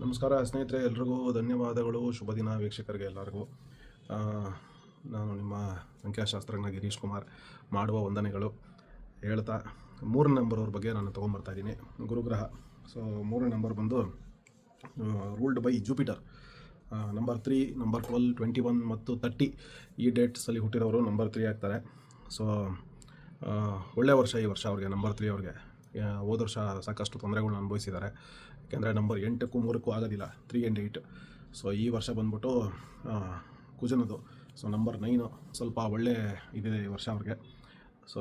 ನಮಸ್ಕಾರ ಸ್ನೇಹಿತರೆ, ಎಲ್ರಿಗೂ ಧನ್ಯವಾದಗಳು. ಶುಭ ದಿನ ವೀಕ್ಷಕರಿಗೆ ಎಲ್ಲರಿಗೂ. ಆ, ನಾನು ನಿಮ್ಮ ಸಂಖ್ಯಾಶಾಸ್ತ್ರಜ್ಞ ಗಿರೀಶ್ ಕುಮಾರ್. ಮಾಡುವ ವಂದನೆಗಳು ಹೇಳ್ತಾ, 3ನೇ ನಂಬರ್ ಅವ್ರ ಬಗ್ಗೆ ನಾನು ತೊಗೊಂಬರ್ತಾಯಿದ್ದೀನಿ. ಗುರುಗ್ರಹ. ಸೊ 3ನೇ ನಂಬರ್ ಬಂದು ruled by Jupiter. Number 3, number 12, 21 ಮತ್ತು 30 ಈ ಡೇಟ್ಸಲ್ಲಿ ಹುಟ್ಟಿರೋರು ನಂಬರ್ 3 ಆಗ್ತಾರೆ. ಸೊ ಒಳ್ಳೆಯ ವರ್ಷ ಈ ವರ್ಷ ಅವ್ರಿಗೆ, ನಂಬರ್ 3 ಅವ್ರಿಗೆ. ಹೋದ ವರ್ಷ ಸಾಕಷ್ಟು ತೊಂದರೆಗಳನ್ನ ಅನುಭವಿಸಿದ್ದಾರೆ. ಯಾಕೆಂದರೆ ನಂಬರ್ 8ಕ್ಕೂ 3ಕ್ಕೂ ಆಗೋದಿಲ್ಲ, 3 and 8. ಸೊ ಈ ವರ್ಷ ಬಂದ್ಬಿಟ್ಟು ಕುಜನದು. ಸೊ ನಂಬರ್ 9 ಸ್ವಲ್ಪ ಒಳ್ಳೆ ಇದಿದೆ ಈ ವರ್ಷ ಅವ್ರಿಗೆ. ಸೊ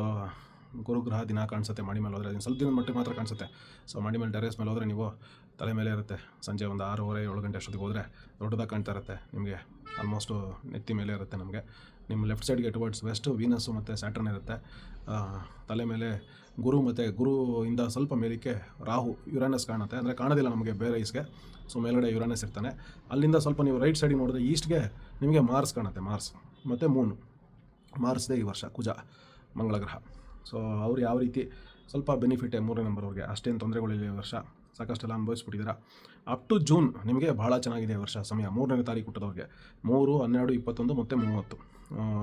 ಗುರುಗ್ರಹ ದಿನ ಕಾಣಿಸುತ್ತೆ ಮಾಡಿ ಮೇಲೆ ಹೋದರೆ, ಸ್ವಲ್ಪ ದಿನದ ಮಟ್ಟಿಗೆ ಮಾತ್ರ ಕಾಣಿಸುತ್ತೆ. ಸೊ ಮಾಡಿ ಮೇಲೆ ಟೆರೇಸ್ ಮೇಲೆ ಹೋದರೆ ನೀವು ತಲೆ ಮೇಲೆ ಇರುತ್ತೆ. ಸಂಜೆ ಒಂದು 6:30, 7 ಗಂಟೆ ಅಷ್ಟೊತ್ತಿಗೆ ಹೋದರೆ ದೊಡ್ಡದಾಗಿ ಕಾಣ್ತಾ ಇರುತ್ತೆ ನಿಮಗೆ. ಆಲ್ಮೋಸ್ಟು ನೆತ್ತಿ ಮೇಲೆ ಇರುತ್ತೆ ನಮಗೆ. ನಿಮ್ಮ ಲೆಫ್ಟ್ ಸೈಡ್ಗೆ ಟುವರ್ಡ್ಸ್ ವೆಸ್ಟು ವೀನಸ್ಸು ಮತ್ತು ಸ್ಯಾಟರ್ನ್ ಇರುತ್ತೆ. ತಲೆ ಮೇಲೆ ಗುರು ಮತ್ತು ಗುರುವಿಂದ ಸ್ವಲ್ಪ ಮೇಲಕ್ಕೆ ರಾಹು, ಯುರಾನಸ್ ಕಾಣುತ್ತೆ. ಅಂದರೆ ಕಾಣೋದಿಲ್ಲ ನಮಗೆ ಬೇರೆ ಐಸ್ಗೆ. ಸೊ ಮೇಲ್ಗಡೆ ಯುರಾನಸ್ ಇರ್ತಾನೆ. ಅಲ್ಲಿಂದ ಸ್ವಲ್ಪ ನೀವು ರೈಟ್ ಸೈಡಿಗೆ ನೋಡಿದ್ರೆ ಈಸ್ಟ್ಗೆ ನಿಮಗೆ ಮಾರ್ಸ್ ಕಾಣುತ್ತೆ. ಮಾರ್ಸ್ ಮತ್ತು ಮೂನು. ಮಾರ್ಸ್ದೇ ಈ ವರ್ಷ ಕುಜ, ಮಂಗಳ ಗ್ರಹ. ಸೊ ಅವ್ರು ಯಾವ ರೀತಿ ಸ್ವಲ್ಪ ಬೆನಿಫಿಟೇ 3ನೇ ನಂಬರ್ ಅವ್ರಿಗೆ. ಅಷ್ಟೇನು ತೊಂದರೆಗಳಿಲ್ಲ ಈ ವರ್ಷ. ಸಾಕಷ್ಟೆಲ್ಲ ಅನುಭವಿಸ್ಬಿಟ್ಟಿದ್ದೀರಾ. ಅಪ್ ಟು ಜೂನ್ ನಿಮಗೆ ಭಾಳ ಚೆನ್ನಾಗಿದೆ ಈ ವರ್ಷ ಸಮಯ. 3ನೇ ತಾರೀಕು ಹುಟ್ಟಿದವ್ರಿಗೆ 3, 12, 21 ಮತ್ತು 30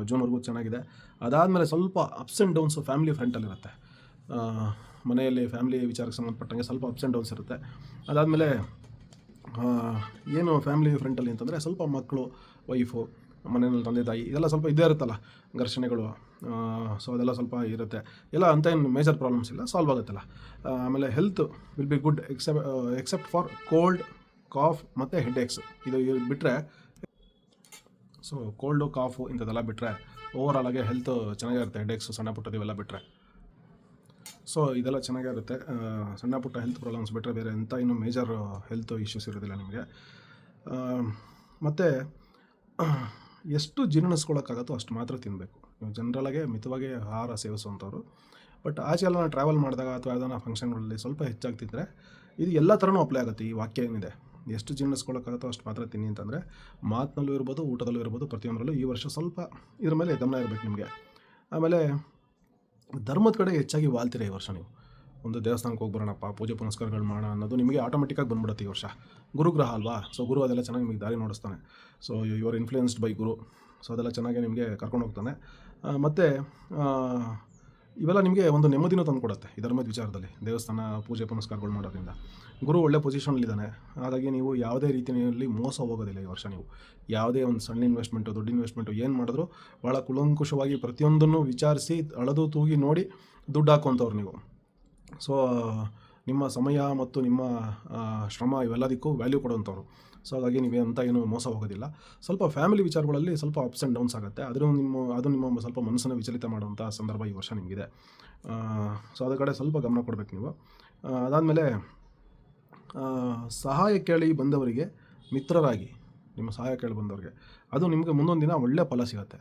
ಜೂನ್ವರೆಗೂ ಚೆನ್ನಾಗಿದೆ. ಅದಾದಮೇಲೆ ಸ್ವಲ್ಪ ಅಪ್ಸ್ ಆ್ಯಂಡ್ ಡೌನ್ಸು ಫ್ಯಾಮಿಲಿ ಫ್ರಂಟಲ್ಲಿರುತ್ತೆ. ಮನೆಯಲ್ಲಿ ಫ್ಯಾಮಿಲಿ ವಿಚಾರಕ್ಕೆ ಸಂಬಂಧಪಟ್ಟಂಗೆ ಸ್ವಲ್ಪ ಅಪ್ಸ್ ಆ್ಯಂಡ್ ಡೌನ್ಸ್ ಇರುತ್ತೆ. ಅದಾದಮೇಲೆ ಏನು ಫ್ಯಾಮಿಲಿ ಫ್ರಂಟಲ್ಲಿ ಅಂತಂದರೆ ಸ್ವಲ್ಪ ಮಕ್ಕಳು, ವೈಫು, ಮನೆಯಲ್ಲಿ ತಂದೆ ತಾಯಿ ಇದೆಲ್ಲ ಸ್ವಲ್ಪ ಇದ್ದೇ ಇರುತ್ತಲ್ಲ, ಘರ್ಷಣೆಗಳು. ಸೊ ಅದೆಲ್ಲ ಸ್ವಲ್ಪ ಇರುತ್ತೆ. ಎಲ್ಲ ಅಂತ ಏನು ಮೇಜರ್ ಪ್ರಾಬ್ಲಮ್ಸ್ ಇಲ್ಲ, ಸಾಲ್ವ್ ಆಗುತ್ತಲ್ಲ. ಆಮೇಲೆ health will be good except for cold, cough ಮತ್ತು ಹೆಡ್ಏಕ್ಸ್. ಇದು ಬಿಟ್ಟರೆ, ಸೊ ಕೋಲ್ಡು, ಕಾಫು ಇಂಥದ್ದೆಲ್ಲ ಬಿಟ್ಟರೆ ಓವರಾಲ್ ಆಗಿ ಹೆಲ್ತ್ ಚೆನ್ನಾಗಿರುತ್ತೆ. ಹೆಡ್ಏಕ್ಸು ಸಣ್ಣ ಪುಟ್ಟದ್ದು ಇವೆಲ್ಲ ಬಿಟ್ಟರೆ, ಸೊ ಇದೆಲ್ಲ ಚೆನ್ನಾಗಿರುತ್ತೆ. ಸಣ್ಣ ಪುಟ್ಟ ಹೆಲ್ತ್ ಪ್ರಾಬ್ಲಮ್ಸ್ ಬಿಟ್ಟರೆ ಬೇರೆ ಎಂಥ ಇನ್ನೂ ಮೇಜರ್ ಹೆಲ್ತ್ ಇಶ್ಯೂಸ್ ಇರೋದಿಲ್ಲ ನಿಮಗೆ. ಮತ್ತು ಎಷ್ಟು ಜೀರ್ಣಿಸ್ಕೊಳ್ಳೋಕ್ಕಾಗತ್ತೋ ಅಷ್ಟು ಮಾತ್ರ ತಿನ್ನಬೇಕು. ನೀವು ಜನರಲಾಗೆ ಮಿತವಾಗಿ ಆಹಾರ ಸೇವಿಸುವಂಥವ್ರು. ಬಟ್ ಆಚೆ ಎಲ್ಲ ಟ್ರಾವೆಲ್ ಮಾಡಿದಾಗ ಅಥವಾ ಯಾವ್ದಾನ ಫಂಕ್ಷನ್ಗಳಲ್ಲಿ ಸ್ವಲ್ಪ ಹೆಚ್ಚಾಗಿ ತಿಂದರೆ, ಇದು ಎಲ್ಲ ಥರನೂ ಅಪ್ಲೈ ಆಗುತ್ತೆ. ಈ ವಾಕ್ಯ ಏನಿದೆ, ಎಷ್ಟು ಜೀರ್ಣಿಸ್ಕೊಳ್ಳೋಕ್ಕಾಗತ್ತೋ ಅಷ್ಟು ಮಾತ್ರ ತಿನ್ನಿ ಅಂತಂದರೆ, ಮಾತಿನಲ್ಲೂ ಇರ್ಬೋದು, ಊಟದಲ್ಲೂ ಇರ್ಬೋದು, ಪ್ರತಿಯೊಂದರಲ್ಲೂ ಈ ವರ್ಷ ಸ್ವಲ್ಪ ಇದ್ರ ಮೇಲೆ ಗಮನ ಇರಬೇಕು ನಿಮಗೆ. ಆಮೇಲೆ ಧರ್ಮದ ಕಡೆ ಹೆಚ್ಚಾಗಿ ವಾಲ್ತೀರ ಈ ವರ್ಷ ನೀವು. ಒಂದು ದೇವಸ್ಥಾನಕ್ಕೆ ಹೋಗಿ ಬರೋಣಪ್ಪ, ಪೂಜೆ ಪುನಸ್ಕಾರಗಳು ಮಾಡೋಣ ಅನ್ನೋದು ನಿಮಗೆ ಆಟೋಮೆಟಿಕ್ಕಾಗಿ ಬಂದ್ಬಿಡುತ್ತೆ ಈ ವರ್ಷ. ಗುರುಗ್ರಹ ಅಲ್ವಾ. ಸೊ ಗುರು ಅದೆಲ್ಲ ಚೆನ್ನಾಗಿ ನಿಮಗೆ ದಾರಿ ನೋಡಿಸ್ತಾನೆ. So you are influenced by guru. So ಅದೆಲ್ಲ ಚೆನ್ನಾಗಿ ನಿಮಗೆ ಕರ್ಕೊಂಡು ಹೋಗ್ತಾನೆ. ಮತ್ತು ಇವೆಲ್ಲ ನಿಮಗೆ ಒಂದು ನೆಮ್ಮದಿನೂ ತಂದು ಕೊಡುತ್ತೆ ಈ ಧರ್ಮದ ವಿಚಾರದಲ್ಲಿ. ದೇವಸ್ಥಾನ ಪೂಜೆ ಪುನಸ್ಕಾರಗಳು ಮಾಡೋದ್ರಿಂದ ಗುರು ಒಳ್ಳೆ ಪೊಸಿಷನಲ್ಲಿದ್ದಾನೆ. ಹಾಗಾಗಿ ನೀವು ಯಾವುದೇ ರೀತಿಯಲ್ಲಿ ಮೋಸ ಹೋಗೋದಿಲ್ಲ ಈ ವರ್ಷ. ನೀವು ಯಾವುದೇ ಒಂದು ಸಣ್ಣ ಇನ್ವೆಸ್ಟ್ಮೆಂಟು, ದೊಡ್ಡ ಇನ್ವೆಸ್ಟ್ಮೆಂಟು ಏನು ಮಾಡಿದ್ರು ಭಾಳ ಕುಲಂಕುಷವಾಗಿ ಪ್ರತಿಯೊಂದನ್ನು ವಿಚಾರಿಸಿ ಅಳೆದು ತೂಗಿ ನೋಡಿ ದುಡ್ಡು ಹಾಕುವಂಥವ್ರು ನೀವು. ಸೊ ನಿಮ್ಮ ಸಮಯ ಮತ್ತು ನಿಮ್ಮ ಶ್ರಮ ಇವೆಲ್ಲದಕ್ಕೂ ವ್ಯಾಲ್ಯೂ ಕೊಡುವಂಥವ್ರು. ಸೊ ಹಾಗಾಗಿ ನೀವೇಂತ ಏನು ಮೋಸ ಹೋಗೋದಿಲ್ಲ. ಸ್ವಲ್ಪ ಫ್ಯಾಮಿಲಿ ವಿಚಾರಗಳಲ್ಲಿ ಸ್ವಲ್ಪ ಅಪ್ಸ್ ಆ್ಯಂಡ್ ಡೌನ್ಸ್ ಆಗುತ್ತೆ. ಅದು ನಿಮ್ಮ ಸ್ವಲ್ಪ ಮನಸ್ಸನ್ನು ವಿಚಲಿತ ಮಾಡುವಂಥ ಸಂದರ್ಭ ಈ ವರ್ಷ ನಿಮಗಿದೆ. ಸೊ ಅದ್ರ ಕಡೆ ಸ್ವಲ್ಪ ಗಮನ ಕೊಡಬೇಕು ನೀವು. ಅದಾದಮೇಲೆ ಸಹಾಯ ಕೇಳಿ ಬಂದವರಿಗೆ ಮಿತ್ರರಾಗಿ, ನಿಮ್ಮ ಸಹಾಯ ಕೇಳಿ ಬಂದವ್ರಿಗೆ ಅದು ನಿಮಗೆ ಮುಂದೊಂದು ದಿನ ಒಳ್ಳೆಯ ಫಲ ಸಿಗುತ್ತೆ.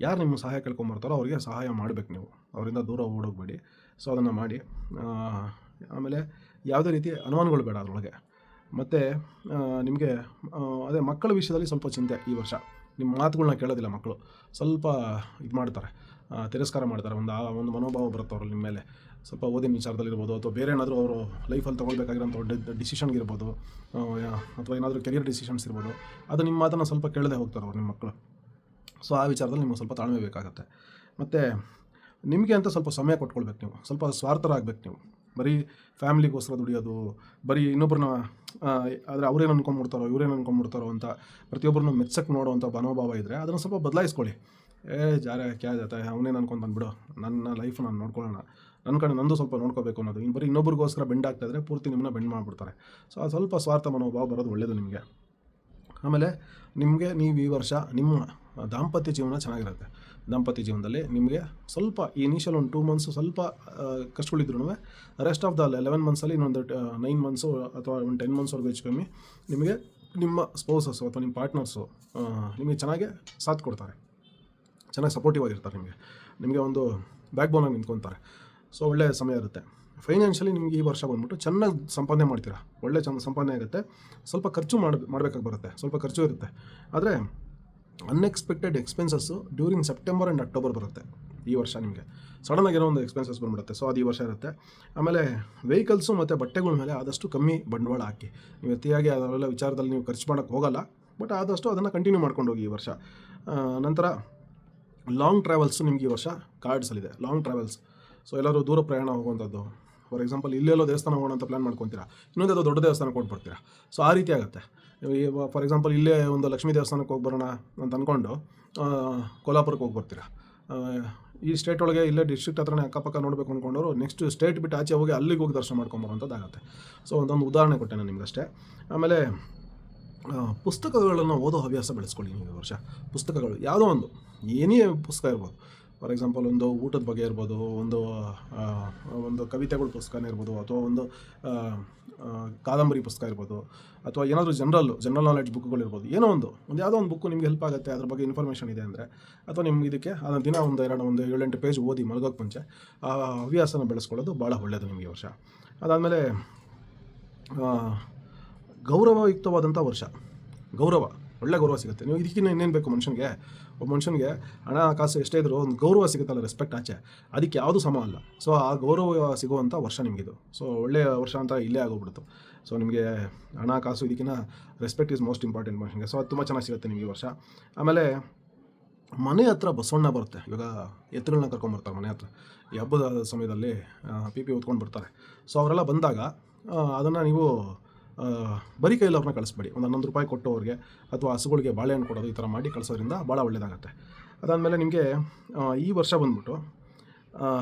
ಯಾರು ನಿಮ್ಮ ಸಹಾಯ ಕೇಳ್ಕೊಂಬರ್ತಾರೋ ಅವರಿಗೆ ಸಹಾಯ ಮಾಡಬೇಕು ನೀವು. ಅವರಿಂದ ದೂರ ಓಡೋಗಬೇಡಿ. ಸೊ ಅದನ್ನು ಮಾಡಿ. ಆಮೇಲೆ ಯಾವುದೇ ರೀತಿ ಅನುಮಾನಗಳು ಬೇಡ ಅದರೊಳಗೆ. ಮತ್ತು ನಿಮಗೆ ಅದೇ ಮಕ್ಕಳ ವಿಷಯದಲ್ಲಿ ಸ್ವಲ್ಪ ಚಿಂತೆ ಈ ವರ್ಷ. ನಿಮ್ಮ ಮಾತುಗಳನ್ನ ಕೇಳೋದಿಲ್ಲ ಮಕ್ಕಳು. ಸ್ವಲ್ಪ ಇದು ಮಾಡ್ತಾರೆ, ತಿರಸ್ಕಾರ ಮಾಡ್ತಾರೆ. ಒಂದು ಮನೋಭಾವ ಬರುತ್ತೆ ಅವರಲ್ಲಿ ನಿಮ್ಮ ಮೇಲೆ. ಸ್ವಲ್ಪ ಓದಿನ ವಿಚಾರದಲ್ಲಿರ್ಬೋದು, ಅಥವಾ ಬೇರೆ ಏನಾದರೂ ಅವರು ಲೈಫಲ್ಲಿ ತೊಗೊಳ್ಬೇಕಾಗಿರೋಂಥ ಡಿಸಿಷನ್ಗಿರ್ಬೋದು, ಅಥವಾ ಏನಾದರೂ ಕೆರಿಯರ್ ಡಿಸಿಷನ್ಸ್ ಇರ್ಬೋದು, ಅದು ನಿಮ್ಮ ಮಾತನ್ನು ಸ್ವಲ್ಪ ಕೇಳದೆ ಹೋಗ್ತಾರೆ ಅವ್ರು, ನಿಮ್ಮ ಮಕ್ಕಳು. ಸೊ ಆ ವಿಚಾರದಲ್ಲಿ ನಿಮಗೆ ಸ್ವಲ್ಪ ತಾಳ್ಮೆ ಬೇಕಾಗುತ್ತೆ. ಮತ್ತು ನಿಮಗೆ ಅಂತ ಸ್ವಲ್ಪ ಸಮಯ ಕೊಟ್ಕೊಳ್ಬೇಕು ನೀವು. ಸ್ವಲ್ಪ ಸ್ವಾರ್ಥರಾಗಬೇಕು ನೀವು. ಬರೀ ಫ್ಯಾಮಿಲಿಗೋಸ್ಕರ ದುಡಿಯೋದು, ಬರೀ ಇನ್ನೊಬ್ಬರನ್ನ ಆದರೆ ಅವ್ರೇನು ಅಂದ್ಕೊಂಡ್ಬಿಡ್ತಾರೋ ಇವ್ರೇನು ಅಂದ್ಕೊಂಡ್ಬಿಡ್ತಾರೋ ಅಂತ ಪ್ರತಿಯೊಬ್ಬರನ್ನು ಮೆಚ್ಚಕ್ಕೆ ನೋಡುವಂಥ ಮನೋಭಾವ ಇದ್ದರೆ ಅದನ್ನು ಸ್ವಲ್ಪ ಬದಲಾಯಿಸ್ಕೊಳ್ಳಿ. ಜಾರೆ ಕ್ಯಾ ಜಾತ, ಅವನೇನು ಅನ್ಕೊಂಡು ಬಂದುಬಿಡು, ನನ್ನ ಲೈಫ್ ನಾನು ನೋಡ್ಕೊಳ್ಳೋಣ, ನನ್ನ ಕಡೆ ನಂದು ಸ್ವಲ್ಪ ನೋಡ್ಕೋಬೇಕು ಅನ್ನೋದು. ಬರೀ ಇನ್ನೊಬ್ರಿಗೋಸ್ಕರ ಬೆಂಡ್ ಆಗ್ತಾಯಿದ್ರೆ ಪೂರ್ತಿ ನಿಮ್ಮನ್ನ ಬೆಂಡ್ ಮಾಡಿಬಿಡ್ತಾರೆ. ಸೊ ಅದು ಸ್ವಲ್ಪ ಸ್ವಾರ್ಥ ಮನೋಭಾವ ಬರೋದು ಒಳ್ಳೆಯದು ನಿಮಗೆ. ಆಮೇಲೆ ನೀವು ಈ ವರ್ಷ ನಿಮ್ಮ ದಾಂಪತ್ಯ ಜೀವನ ಚೆನ್ನಾಗಿರುತ್ತೆ. ದಾಂಪತ್ಯ ಜೀವನದಲ್ಲಿ ನಿಮಗೆ ಸ್ವಲ್ಪ ಈ ಇನಿಷಿಯಲ್ ಒಂದು 2 ಮಂತ್ಸು ಸ್ವಲ್ಪ ಕಷ್ಟಗಳಿದ್ರು, ರೆಸ್ಟ್ ಆಫ್ ದ 11 ಮಂತ್ಸಲ್ಲಿ ಇನ್ನೊಂದು 9 ಮಂತ್ಸು ಅಥವಾ ಒಂದು 10 ಮಂತ್ಸ್ವರೆಗೂ ಹೆಚ್ಚು ಕಮ್ಮಿ ನಿಮಗೆ ನಿಮ್ಮ ಸ್ಪೌಸಸ್ಸು ಅಥವಾ ನಿಮ್ಮ ಪಾರ್ಟ್ನರ್ಸು ನಿಮಗೆ ಚೆನ್ನಾಗೇ ಸಾಥ್ ಕೊಡ್ತಾರೆ. ಚೆನ್ನಾಗಿ ಸಪೋರ್ಟಿವ್ ಆಗಿರ್ತಾರೆ ನಿಮಗೆ ಒಂದು ಬ್ಯಾಕ್ ಬೋನಾಗಿ ನಿಂತ್ಕೊತಾರೆ. ಸೊ ಒಳ್ಳೆಯ ಸಮಯ ಇರುತ್ತೆ. ಫೈನಾನ್ಷಿಯಲಿ ನಿಮಗೆ ಈ ವರ್ಷ ಬಂದ್ಬಿಟ್ಟು ಚೆನ್ನಾಗಿ ಸಂಪಾದನೆ ಮಾಡ್ತೀರಾ. ಒಳ್ಳೆ ಸಂಪಾದನೆ ಆಗುತ್ತೆ. ಸ್ವಲ್ಪ ಖರ್ಚು ಮಾಡಬೇಕಾಗಿ ಬರುತ್ತೆ, ಸ್ವಲ್ಪ ಖರ್ಚು ಇರುತ್ತೆ. ಆದರೆ unexpected expenses during September and October ಬರುತ್ತೆ. ಈ ವರ್ಷ ನಿಮಗೆ ಸಡನ್ನಾಗಿ ಏನೋ ಒಂದು ಎಕ್ಸ್ಪೆನ್ಸಸ್ ಬಂದ್ಬಿಡುತ್ತೆ. ಸೊ ಅದು ಈ ವರ್ಷ ಇರುತ್ತೆ. ಆಮೇಲೆ ವೆಹಿಕಲ್ಸು ಮತ್ತು ಬಟ್ಟೆಗಳ ಮೇಲೆ ಆದಷ್ಟು ಕಮ್ಮಿ ಬಂಡವಾಳ ಹಾಕಿ. ನೀವು ಅತಿಯಾಗಿ ಅದರೆಲ್ಲ ವಿಚಾರದಲ್ಲಿ ನೀವು ಖರ್ಚು ಮಾಡೋಕ್ಕೆ ಹೋಗಲ್ಲ, ಬಟ್ ಆದಷ್ಟು ಅದನ್ನು ಕಂಟಿನ್ಯೂ ಮಾಡ್ಕೊಂಡು ಹೋಗಿ ಈ ವರ್ಷ. ನಂತರ ಲಾಂಗ್ ಟ್ರಾವೆಲ್ಸು ನಿಮ್ಗೆ ಈ ವರ್ಷ ಕಾರ್ಡ್ಸಲ್ಲಿದೆ. ಲಾಂಗ್ ಟ್ರಾವೆಲ್ಸ್, ಸೊ ಎಲ್ಲರೂ ದೂರ ಪ್ರಯಾಣ ಹೋಗುವಂಥದ್ದು. ಫಾರ್ ಎಕ್ಸಾಂಪಲ್ ಇಲ್ಲೆಲ್ಲೋ ದೇವಸ್ಥಾನ ಹೋಗೋಣ ಅಂತ ಪ್ಲ್ಯಾನ್ ಮಾಡ್ಕೊತೀರಾ, ಇನ್ನೊಂದು ದೊಡ್ಡ ದೇವಸ್ಥಾನಕ್ಕೆ ಕೊಟ್ಬಿಡ್ತೀರಾ. ಸೊ ಆ ರೀತಿ ಆಗುತ್ತೆ. ಫಾರ್ ಎಕ್ಸಾಂಪಲ್ ಇಲ್ಲೇ ಒಂದು ಲಕ್ಷ್ಮೀ ದೇವಸ್ಥಾನಕ್ಕೆ ಹೋಗಿ ಬರೋಣ ಅಂತ ಅಂದ್ಕೊಂಡು ಕೊಲ್ಹಾಪುರಕ್ಕೆ ಹೋಗಿ ಬರ್ತೀರಾ. ಈ ಸ್ಟೇಟ್ ಒಳಗೆ ಇಲ್ಲೇ ಡಿಸ್ಟ್ರಿಕ್ಟ್ ಹತ್ರನೇ ಅಕ್ಕಪಕ್ಕ ನೋಡಬೇಕು ಅಂದ್ಕೊಂಡವರು ನೆಕ್ಸ್ಟ್ ಸ್ಟೇಟ್ ಬಿಟ್ಟು ಆಚೆ ಹೋಗಿ ಅಲ್ಲಿಗೆ ಹೋಗಿ ದರ್ಶನ ಮಾಡ್ಕೊಂಬರೋಂಥದ್ದಾಗುತ್ತೆ. ಸೊ ಒಂದೊಂದು ಉದಾಹರಣೆ ಕೊಟ್ಟೆ ನಾನು ನಿಮಗಷ್ಟೇ. ಆಮೇಲೆ ಪುಸ್ತಕಗಳನ್ನು ಓದೋ ಹವ್ಯಾಸ ಬೆಳೆಸ್ಕೊಳ್ಳಿ ನೀವು ಈ ವರ್ಷ. ಪುಸ್ತಕಗಳು ಯಾವುದೋ ಏನೇ ಪುಸ್ತಕ ಇರ್ಬೋದು. ಫಾರ್ ಎಕ್ಸಾಂಪಲ್ ಒಂದು ಊಟದ ಬಗ್ಗೆ ಇರ್ಬೋದು, ಒಂದು ಕವಿತೆಗಳ ಪುಸ್ತಕನೇ ಇರ್ಬೋದು, ಅಥವಾ ಒಂದು ಕಾದಂಬರಿ ಪುಸ್ತಕ ಇರ್ಬೋದು, ಅಥವಾ ಏನಾದರೂ ಜನರಲ್ ನಾಲೆಡ್ಜ್ ಬುಕ್ಗಳಿರ್ಬೋದು. ಏನೋ ಯಾವುದೋ ಒಂದು ಬುಕ್ಕು ನಿಮಗೆ ಹೆಲ್ಪ್ ಆಗುತ್ತೆ, ಅದ್ರ ಬಗ್ಗೆ ಇನ್ಫಾರ್ಮೇಷನ್ ಇದೆ ಅಂದರೆ, ಅಥವಾ ನಿಮ್ಗೆ ಇದಕ್ಕೆ ಅದನ್ನು ದಿನ ಒಂದು 7-8 ಪೇಜ್ ಓದಿ ಮಲಗೋಕ್ಕೆ ಮುಂಚೆ ಆ ಹವ್ಯಾಸನ ಬೆಳೆಸ್ಕೊಳ್ಳೋದು ಭಾಳ ಒಳ್ಳೆಯದು ನಿಮಗೆ ಈ ವರ್ಷ. ಅದಾದಮೇಲೆ ಗೌರವಯುಕ್ತವಾದಂಥ ವರ್ಷ. ಒಳ್ಳೆ ಗೌರವ ಸಿಗುತ್ತೆ. ನೀವು ಇದಕ್ಕಿಂತ ಇನ್ನೇನು ಬೇಕು ಮನುಷ್ಯನಿಗೆ? ಒಬ್ಬ ಮನುಷ್ಯನಿಗೆ ಹಣ ಕಾಸು ಎಷ್ಟೇ ಇದ್ರೂ ಒಂದು ಗೌರವ ಸಿಗುತ್ತಲ್ಲ, ರೆಸ್ಪೆಕ್ಟ್ ಆಚೆ, ಅದಕ್ಕೆ ಯಾವುದು ಸಮ ಅಲ್ಲ. ಸೊ ಆ ಗೌರವ ಸಿಗುವಂಥ ವರ್ಷ ನಿಮಗಿದು. ಸೊ ಒಳ್ಳೆಯ ವರ್ಷ ಅಂತ ಇಲ್ಲೇ ಆಗೋಗ್ಬಿಡ್ತು. ಸೊ ನಿಮಗೆ ಹಣ ಕಾಸು ಇದಕ್ಕಿಂತ ರೆಸ್ಪೆಕ್ಟ್ ಈಸ್ ಮೋಸ್ಟ್ ಇಂಪಾರ್ಟೆಂಟ್ ಮನುಷ್ಯನಿಗೆ. ಸೊ ಅದು ತುಂಬ ಚೆನ್ನಾಗಿ ಸಿಗುತ್ತೆ ನಿಮಗೆ ಈ ವರ್ಷ. ಆಮೇಲೆ ಮನೆ ಹತ್ರ ಬಸವಣ್ಣ ಬರುತ್ತೆ. ಇವಾಗ ಎತ್ತುಗಳನ್ನ ಕರ್ಕೊಂಬರ್ತಾರೆ ಮನೆ ಹತ್ರ. ಈ ಹಬ್ಬದ ಸಮಯದಲ್ಲಿ ಪಿ ಹೊತ್ಕೊಂಡು ಬರ್ತಾರೆ. ಸೊ ಅವರೆಲ್ಲ ಬಂದಾಗ ಅದನ್ನು ನೀವು ಬರೀ ಕೈಯಲ್ಲಿ ಅವ್ರನ್ನ ಕಳಿಸ್ಬೇಡಿ. ಒಂದು 11 ರೂಪಾಯಿ ಕೊಟ್ಟು ಅವ್ರಿಗೆ, ಅಥವಾ ಹಸುಗಳಿಗೆ ಬಾಳೆಹಣ್ಣು ಕೊಡೋದು, ಈ ಥರ ಮಾಡಿ ಕಳಿಸೋದ್ರಿಂದ ಭಾಳ ಒಳ್ಳೆಯದಾಗತ್ತೆ. ಅದಾದಮೇಲೆ ನಿಮಗೆ ಈ ವರ್ಷ ಬಂದ್ಬಿಟ್ಟು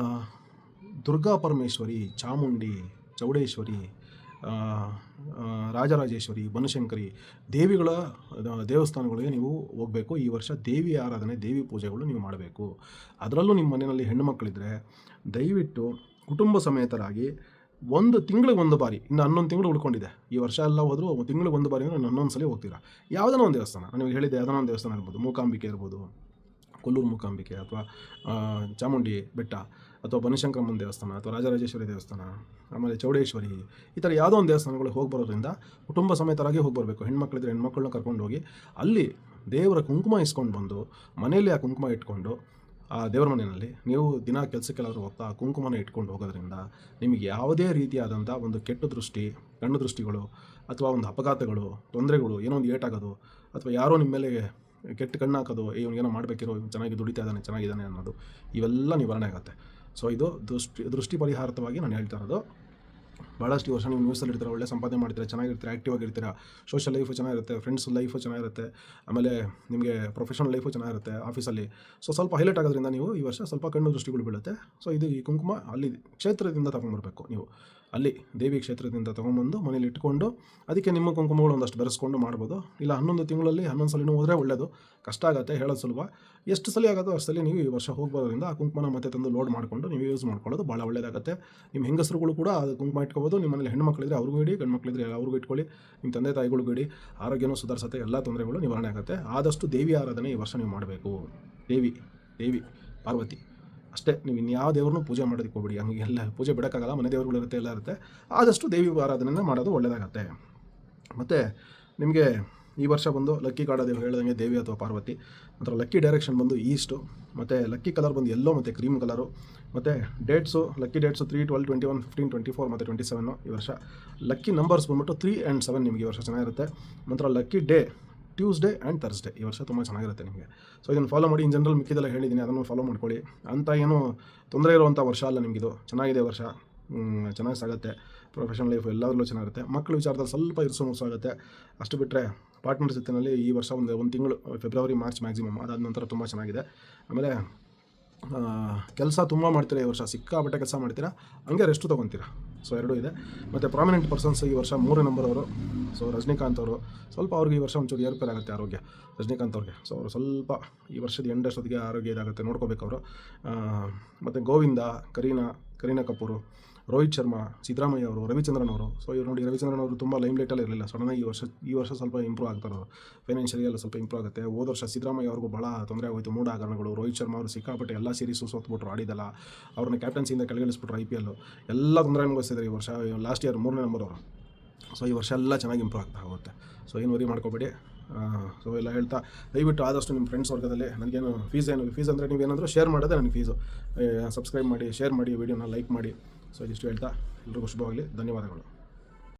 ದುರ್ಗಾ ಪರಮೇಶ್ವರಿ, ಚಾಮುಂಡಿ, ಚೌಡೇಶ್ವರಿ, ರಾಜರಾಜೇಶ್ವರಿ, ಬನಶಂಕರಿ ದೇವಿಗಳ ದೇವಸ್ಥಾನಗಳಿಗೆ ನೀವು ಹೋಗಬೇಕು. ಈ ವರ್ಷ ದೇವಿ ಆರಾಧನೆ, ದೇವಿ ಪೂಜೆಗಳು ನೀವು ಮಾಡಬೇಕು. ಅದರಲ್ಲೂ ನಿಮ್ಮ ಮನೆಯಲ್ಲಿ ಹೆಣ್ಣು ಮಕ್ಕಳಿದ್ದರೆ ದಯವಿಟ್ಟು ಕುಟುಂಬ ಸಮೇತರಾಗಿ 1 ತಿಂಗಳಿಗೆ 1 ಬಾರಿ, ಇನ್ನು 11 ತಿಂಗಳು ಉಳ್ಕೊಂಡಿದೆ, ಈ ವರ್ಷ ಎಲ್ಲ ಹೋದರೂ ತಿಂಗಳಿಗೆ 1 ಬಾರಿ ಅಂದರೆ 11 ಸಲ ಹೋಗ್ತೀರಾ. ಯಾವುದೋ ಒಂದು ದೇವಸ್ಥಾನ, ನಾನು ಹೇಳಿದ್ದೆ, ಯಾವುದೋ ಒಂದು ದೇವಸ್ಥಾನ ಇರ್ಬೋದು, ಮೂಕಾಂಬಿಕೆ ಇರ್ಬೋದು, ಕೊಲ್ಲೂರು ಮೂಕಾಂಬಿಕೆ, ಅಥವಾ ಚಾಮುಂಡಿ ಬೆಟ್ಟ, ಅಥವಾ ಬನಶಂಕರಮ್ಮನ ದೇವಸ್ಥಾನ, ಅಥವಾ ರಾಜರಾಜೇಶ್ವರಿ ದೇವಸ್ಥಾನ, ಆಮೇಲೆ ಚೌಡೇಶ್ವರಿ, ಈ ಥರ ಯಾವುದೋ ಒಂದು ದೇವಸ್ಥಾನಗಳಿಗೆ ಹೋಗಿ ಬರೋದ್ರಿಂದ ಕುಟುಂಬ ಸಮೇತರಾಗಿ ಹೋಗಿ ಬರಬೇಕು. ಹೆಣ್ಮಕ್ಳಿದ್ರೆ ಹೆಣ್ಮಕ್ಳನ್ನ ಕರ್ಕೊಂಡು ಹೋಗಿ ಅಲ್ಲಿ ದೇವರ ಕುಂಕುಮ ಇಸ್ಕೊಂಡು ಬಂದು ಮನೆಯಲ್ಲಿ ಆ ಕುಂಕುಮ ಇಟ್ಕೊಂಡು ಆ ದೇವರ ಮನೆಯಲ್ಲಿ ನೀವು ದಿನ ಕೆಲಸಕ್ಕೆಲ್ಲಾದರೂ ಹೋಗ್ತಾ ಆ ಕುಂಕುಮನ ಇಟ್ಕೊಂಡು ಹೋಗೋದ್ರಿಂದ ನಿಮಗೆ ಯಾವುದೇ ರೀತಿಯಾದಂಥ ಒಂದು ಕೆಟ್ಟ ದೃಷ್ಟಿ, ಕಣ್ಣು ದೃಷ್ಟಿಗಳು, ಅಥವಾ ಒಂದು ಅಪಘಾತಗಳು, ತೊಂದರೆಗಳು, ಏನೋ ಒಂದು ಏಟಾಗೋದು, ಅಥವಾ ಯಾರೋ ನಿಮ್ಮ ಮೇಲೆ ಕೆಟ್ಟ ಕಣ್ಣು ಹಾಕೋದು, ಇವನಿಗೇನೋ ಮಾಡಬೇಕಿರೋ, ಚೆನ್ನಾಗಿ ದುಡಿತಾ ಇದ್ದಾನೆ, ಚೆನ್ನಾಗಿದ್ದಾನೆ ಅನ್ನೋದು, ಇವೆಲ್ಲ ನಿವಾರಣೆ ಆಗುತ್ತೆ. ಸೊ ಇದು ದೃಷ್ಟಿ ಪರಿಹಾರತವಾಗಿ ನಾನು ಹೇಳ್ತಾ ಇರೋದು. ಭಾಳಷ್ಟು ವರ್ಷ ನೀವು ನ್ಯೂಸಲ್ಲಿ ಇರ್ತೀರ, ಒಳ್ಳೆ ಸಂಪಾದನೆ ಮಾಡ್ತೀರಾ, ಚೆನ್ನಾಗಿರ್ತೀರ, ಆ್ಯಕ್ಟಿವ್ ಆಗಿರ್ತೀರ, ಸೋಷಿಯಲ್ ಲೈಫು ಚೆನ್ನಾಗಿರುತ್ತೆ, ಫ್ರೆಂಡ್ಸ್ ಲೈಫು ಚೆನ್ನಾಗಿರುತ್ತೆ, ಆಮೇಲೆ ನಿಮಗೆ ಪ್ರೊಫೆಷನಲ್ ಲೈಫು ಚೆನ್ನಾಗಿರುತ್ತೆ ಆಫೀಸಲ್ಲಿ. ಸೊ ಸ್ವಲ್ಪ ಹೈಲೈಟ್ ಆಗೋದ್ರಿಂದ ನೀವು ಈ ವರ್ಷ ಸ್ವಲ್ಪ ಕಣ್ಣು ದೃಷ್ಟಿಗಳು ಬೀಳುತ್ತೆ. ಸೊ ಇದು ಈ ಕುಂಕುಮ ಅಲ್ಲಿ ಕ್ಷೇತ್ರದಿಂದ ತೊಗೊಂಬರ್ಬೇಕು. ನೀವು ಅಲ್ಲಿ ದೇವಿ ಕ್ಷೇತ್ರದಿಂದ ತೊಗೊಂಬಂದು ಮನೇಲಿ ಇಟ್ಕೊಂಡು ಅದಕ್ಕೆ ನಿಮ್ಮ ಕುಂಕುಮಗಳು ಒಂದಷ್ಟು ಬೆರೆಸ್ಕೊಂಡು ಮಾಡ್ಬೋದು. ಇಲ್ಲ 11 ತಿಂಗಳಲ್ಲಿ 11 ಸಲ ಹೋದರೆ ಒಳ್ಳೆಯದು. ಕಷ್ಟ ಆಗುತ್ತೆ, ಹೇಳೋದು ಸುಲಭ. ಎಷ್ಟು ಸಲ ಆಗುತ್ತೋ ಅಷ್ಟು ಸಲ ನೀವು ಈ ವರ್ಷ ಹೋಗ್ಬೋದ್ರಿಂದ ಆ ಕುಂಕುಮನ ಮತ್ತೆ ತಂದು ಲೋಡ್ ಮಾಡಿಕೊಂಡು ನೀವು ಯೂಸ್ ಮಾಡ್ಕೊಳ್ಳೋದು ಭಾಳ ಒಳ್ಳೆಯದಾಗುತ್ತೆ. ನಿಮ್ಮ ಹೆಂಗಸರುಗಳು ಕೂಡ ಅದು ಕುಂಕುಮ ಇಟ್ಕೋಬೋದು. ನಿಮ್ಮ ಮನೇಲಿ ಹೆಣ್ಣು ಮಕ್ಕಳಿದ್ರೆ ಅವ್ರಿಗೂ ಇಡಿ, ಗಂಡು ಮಕ್ಕಳಿದ್ರೆ ಅವ್ರಿಗೂ ಇಟ್ಕೊಳ್ಳಿ. ನಿಮ್ಮ ತಂದೆ ತಾಯಿಗಳಿಗೂ ಇಡಿ. ಆರೋಗ್ಯನೂ ಸುಧಾರಿಸುತ್ತೆ, ಎಲ್ಲ ತೊಂದರೆಗಳು ನಿವಾರಣೆ ಆಗುತ್ತೆ. ಆದಷ್ಟು ದೇವಿ ಆರಾಧನೆ ಈ ವರ್ಷ ನೀವು ಮಾಡಬೇಕು. ದೇವಿ ಪಾರ್ವತಿ ಅಷ್ಟೇ. ನೀವು ಇನ್ಯಾವ ದೇವ್ರನ್ನೂ ಪೂಜೆ ಮಾಡೋದಕ್ಕೆ ಹೋಗ್ಬಿಡಿ. ಹಂಗೆ ಎಲ್ಲ ಪೂಜೆ ಬಿಡೋಕ್ಕಾಗಲ್ಲ, ಮನೆ ದೇವರುಗಳಿರುತ್ತೆ, ಎಲ್ಲ ಇರುತ್ತೆ. ಆದಷ್ಟು ದೇವಿ ಆರಾಧನೆಯನ್ನು ಮಾಡೋದು ಒಳ್ಳೆಯದಾಗತ್ತೆ. ಮತ್ತು ನಿಮಗೆ ಈ ವರ್ಷ ಬಂದು ಲಕ್ಕಿ ಕಾರ್ಡ್ ದೇವ್ ಹೇಳ್ದಂಗೆ ದೇವಿ ಅಥವಾ ಪಾರ್ವತಿ. ನಂತರ ಲಕ್ಕಿ ಡೈರೆಕ್ಷನ್ ಬಂದು ಈಸ್ಟು, ಮತ್ತು ಲಕ್ಕಿ ಕಲರ್ ಬಂದು ಯೆಲ್ಲೋ ಮತ್ತು ಕ್ರೀಮ್ ಕಲರು. ಮತ್ತು ಲಕ್ಕಿ ಡೇಟ್ಸು 3, 12, 21, 15, 24 ಮತ್ತು 27 ಈ ವರ್ಷ. ಲಕ್ಕಿ ನಂಬರ್ಸ್ ಬಂದ್ಬಿಟ್ಟು 3 and 7 ನಿಮಗೆ ಈ ವರ್ಷ ಚೆನ್ನಾಗಿರುತ್ತೆ. ನಂತರ lucky day Tuesday and Thursday ಈ ವರ್ಷ ತುಂಬ ಚೆನ್ನಾಗಿರುತ್ತೆ ನಿಮಗೆ. ಸೊ ಇದನ್ನು ಫಾಲೋ ಮಾಡಿ. ಇನ್ ಜನರಲ್ ಮಿಕ್ಕಿದೆಲ್ಲ ಹೇಳಿದ್ದೀನಿ, ಅದನ್ನು ಫಾಲೋ ಮಾಡ್ಕೊಳ್ಳಿ. ಅಂತ ಏನೂ ತೊಂದರೆ ಇರುವಂಥ ವರ್ಷ ಅಲ್ಲ ನಿಮಗಿದು. ಚೆನ್ನಾಗಿದೆ ವರ್ಷ, ಚೆನ್ನಾಗಿ ಸಾಗುತ್ತೆ. ಪ್ರೊಫೆಷನಲ್ ಲೈಫ್ ಎಲ್ಲದರಲ್ಲೂ ಚೆನ್ನಾಗಿರುತ್ತೆ. ಮಕ್ಕಳ ವಿಚಾರದಲ್ಲಿ ಸ್ವಲ್ಪ ಇರಿಸು ಆಗುತ್ತೆ. ಅಷ್ಟು ಬಿಟ್ಟರೆ ಪಾರ್ಟ್ನರ್ ಜೊತೆಯಲ್ಲಿ ಈ ವರ್ಷ ಒಂದು ತಿಂಗಳು, ಫೆಬ್ರವರಿ ಮಾರ್ಚ್ ಮ್ಯಾಕ್ಸಿಮಮ್, ಅದಾದ ನಂತರ ತುಂಬ ಚೆನ್ನಾಗಿದೆ. ಆಮೇಲೆ ಕೆಲಸ ತುಂಬ ಮಾಡ್ತೀರಾ ಈ ವರ್ಷ, ಸಿಕ್ಕಾಪಟ್ಟೆ ಕೆಲಸ ಮಾಡ್ತೀರಾ, ಹಂಗೆ ರೆಸ್ಟು ತೊಗೊತೀರಾ. ಸೊ ಎರಡೂ ಇದೆ. ಮತ್ತು ಪ್ರಾಮಿನೆಂಟ್ ಪರ್ಸನ್ಸ್ ಈ ವರ್ಷ 3 ನಂಬರ್ ಅವರು. ಸೊ ರಜನಿಕಾಂತ್ ಅವರು ಸ್ವಲ್ಪ ಅವ್ರಿಗೆ ಈ ವರ್ಷ ಒಂಚೂರು ಏರ್ಪೇರ್ ಆಗುತ್ತೆ ಆರೋಗ್ಯ, ರಜನಿಕಾಂತ್ ಅವ್ರಿಗೆ. ಸೊ ಅವರು ಸ್ವಲ್ಪ ಈ ವರ್ಷದ ಎಂಡಷ್ಟೊತ್ತಿಗೆ ಆರೋಗ್ಯ ಇದಾಗುತ್ತೆ, ನೋಡ್ಕೋಬೇಕು ಅವರು. ಮತ್ತು ಗೋವಿಂದ, ಕರೀನಾ ಕಪೂರು, ರೋಹಿತ್ ಶರ್ಮಾ, ಸಿದ್ದರಾಮಯ್ಯ ಅವರು, ರವಿಚಂದ್ರನ್ ಅವರು. ಸೊ ಇವ್ರು ನೋಡಿ, ರವಿಚಂದ್ರನ್ ಅವರು ತುಂಬ ಲೈಮ್ಲೈಟಲ್ಲಿ ಇರಲಿಲ್ಲ. ಸಡನ್ನಾಗಿ ಈ ವರ್ಷ ಸ್ವಲ್ಪ ಇಂಪ್ರೂವ್ ಆಗ್ತಾರೆ ಅವರು. ಫೈನಾನ್ಷಿಯಲಿ ಎಲ್ಲ ಸ್ವಲ್ಪ ಇಂಪ್ರೂವ್ ಆಗುತ್ತೆ. ಹೋದ ವರ್ಷ ಸಿದ್ದರಾಮಯ್ಯ ಅವ್ರಿಗೂ ಭಾಳ ತೊಂದರೆ ಆಗೋಯಿತು, ಮೂಢ ಹಗರಣಗಳು. ರೋಹಿತ್ ಶರ್ಮಾ ಅವರು ಸಿಕ್ಕಾಪಟ್ಟೆ ಎಲ್ಲ ಸೀರೀಸು ಸೋತ್ಬಿಟ್ರು, ಆಡಿದಲ್ಲ. ಅವ್ರನ್ನ ಕ್ಯಾಪ್ಟನ್ಸಿಯಿಂದ ಕೆಳಗಿಳಿಸ್ಬಿಟ್ರು IPL. ಎಲ್ಲ ತೊಂದರೆ ಅನುಭವಿಸಿದ್ದಾರೆ ಈ ವರ್ಷ. ಲಾಸ್ಟ್ ಇಯರ್ 3ನೇ ನಂಬರ್ ಅವರು. ಸೊ ಈ ವರ್ಷ ಎಲ್ಲ ಚೆನ್ನಾಗಿ ಇಂಪ್ರೂವ್ ಆಗ್ತಾ ಹೋಗುತ್ತೆ. ಸೊ ಏನು ವರಿ ಮಾಡ್ಕೋಬೇಡಿ. ಸೊ ಎಲ್ಲ ಹೇಳ್ತಾ ದಯವಿಟ್ಟು ಆದಷ್ಟು ನಿಮ್ಮ ಫ್ರೆಂಡ್ಸ್ ವರ್ಗದಲ್ಲಿ ನನಗೇನು ಫೀಸ್ ಅಂದರೆ ನೀವೇನಾದರೂ ಶೇರ್ ಮಾಡೋದೇ ನನಗೆ ಫೀಸು. ಸಬ್ಸ್ಕ್ರೈಬ್ ಮಾಡಿ, ಶೇರ್ ಮಾಡಿ, ವೀಡಿಯೋನ ಲೈಕ್ ಮಾಡಿ. ಸೊ ಇದಿಷ್ಟು ಹೇಳ್ತಾ ಎಲ್ರಿಗೂ ಶುಭವಾಗಲಿ. ಧನ್ಯವಾದಗಳು.